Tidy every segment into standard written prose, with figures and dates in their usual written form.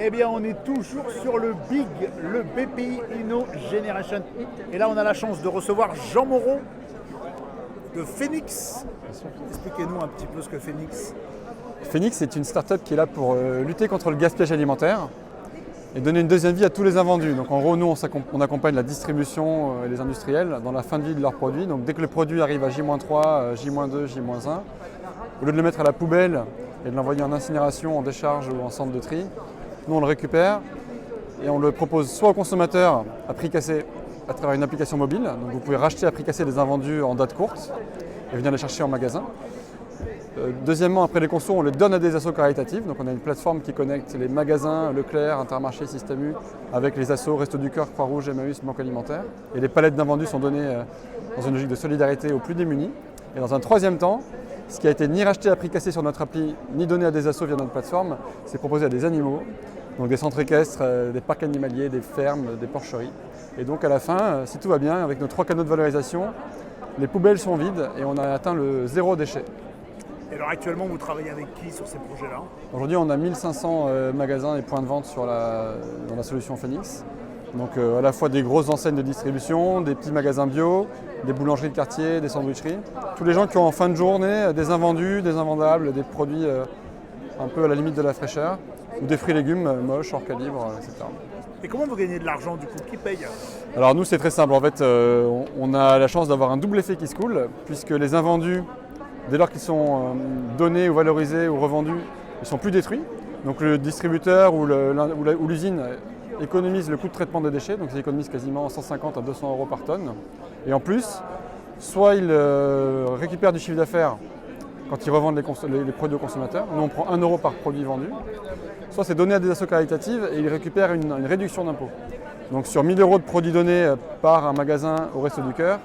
Eh bien, on est toujours sur le BIG, le BPI Inno Generation. Et là, on a la chance de recevoir Jean Moreau de Phoenix. Expliquez-nous un petit peu ce que Phoenix. Phoenix est une start-up qui est là pour lutter contre le gaspillage alimentaire et donner une deuxième vie à tous les invendus. Donc en gros, nous, on accompagne la distribution et les industriels dans la fin de vie de leurs produits. Donc dès que le produit arrive à J-3, J-2, J-1, au lieu de le mettre à la poubelle et de l'envoyer en incinération, en décharge ou en centre de tri, nous on le récupère et on le propose soit aux consommateurs à prix cassé à travers une application mobile. Donc vous pouvez racheter à prix cassé des invendus en date courte et venir les chercher en magasin. Deuxièmement, après les consos, on les donne à des assos caritatives. Donc on a une plateforme qui connecte les magasins, Leclerc, Intermarché, Système U, avec les assos Restos du Cœur, Croix-Rouge, Emmaüs, Banque Alimentaire. Et les palettes d'invendus sont données dans une logique de solidarité aux plus démunis. Et dans un troisième temps, ce qui a été ni racheté à prix cassé sur notre appli, ni donné à des assos via notre plateforme, c'est proposé à des animaux, donc des centres équestres, des parcs animaliers, des fermes, des porcheries. Et donc à la fin, si tout va bien, avec nos 3 canaux de valorisation, les poubelles sont vides et on a atteint le zéro déchet. Et alors actuellement, vous travaillez avec qui sur ces projets-là? Aujourd'hui, on a 1500 magasins et points de vente dans la solution Phoenix. Donc à la fois des grosses enseignes de distribution, des petits magasins bio, des boulangeries de quartier, des sandwicheries. Tous les gens qui ont en fin de journée des invendus, des invendables, des produits un peu à la limite de la fraîcheur, ou des fruits et légumes moches, hors calibre, etc. Et comment vous gagnez de l'argent du coup? Qui paye? Alors nous, c'est très simple. En fait, on a la chance d'avoir un double effet qui se coule, puisque les invendus, dès lors qu'ils sont donnés ou valorisés ou revendus, ils ne sont plus détruits. Donc le distributeur ou l'usine économise le coût de traitement des déchets, donc ils économisent quasiment 150 à 200 euros par tonne. Et en plus, soit ils récupèrent du chiffre d'affaires quand ils revendent les produits aux consommateurs, nous on prend 1 euro par produit vendu, soit c'est donné à des assos caritatives et ils récupèrent une réduction d'impôt. Donc sur 1000 euros de produits donnés par un magasin au Resto du Cœur,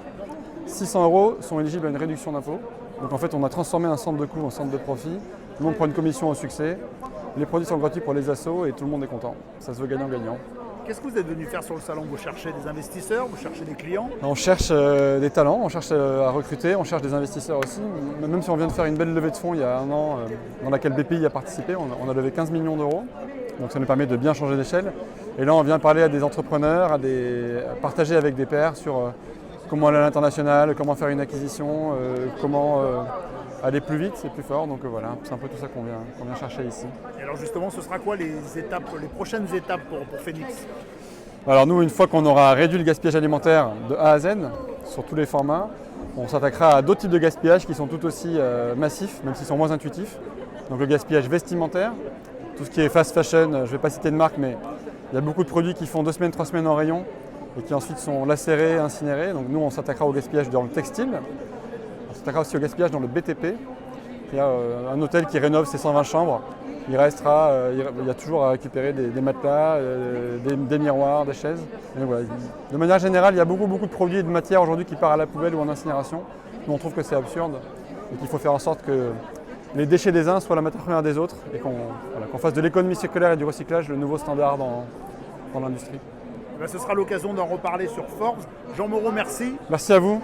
600 euros sont éligibles à une réduction d'impôt. Donc en fait, on a transformé un centre de coût en centre de profit. Tout le monde prend une commission au succès. Les produits sont gratuits pour les assos et tout le monde est content. Ça se veut gagnant-gagnant. Qu'est-ce que vous êtes venu faire sur le salon? Vous cherchez des investisseurs? Vous cherchez des clients? On cherche des talents, on cherche à recruter, on cherche des investisseurs aussi. Même si on vient de faire une belle levée de fonds il y a 1 an, dans laquelle BPI a participé, on a levé 15 millions d'euros. Donc ça nous permet de bien changer d'échelle. Et là, on vient parler à des entrepreneurs, à partager avec des pairs sur comment aller à l'international, comment faire une acquisition, comment aller plus vite et plus fort. Donc voilà, c'est un peu tout ça qu'on vient chercher ici. Et alors justement, ce sera quoi les prochaines étapes pour Phoenix? Alors nous, une fois qu'on aura réduit le gaspillage alimentaire de A à Z, sur tous les formats, on s'attaquera à d'autres types de gaspillage qui sont tout aussi massifs, même s'ils sont moins intuitifs. Donc le gaspillage vestimentaire, tout ce qui est fast fashion, je ne vais pas citer de marque, mais il y a beaucoup de produits qui font 2 semaines, 3 semaines en rayon et qui ensuite sont lacérés, incinérés. Donc nous, on s'attaquera au gaspillage dans le textile. On s'attaquera aussi au gaspillage dans le BTP. Il y a un hôtel qui rénove ses 120 chambres. Il y a toujours à récupérer des matelas, des miroirs, des chaises. Et voilà. De manière générale, il y a beaucoup de produits et de matières aujourd'hui qui partent à la poubelle ou en incinération. Nous, on trouve que c'est absurde et qu'il faut faire en sorte que les déchets des uns soient la matière première des autres et qu'on fasse de l'économie circulaire et du recyclage le nouveau standard dans l'industrie. Ce sera l'occasion d'en reparler sur Forbes. Jean Moreau, merci. Merci à vous.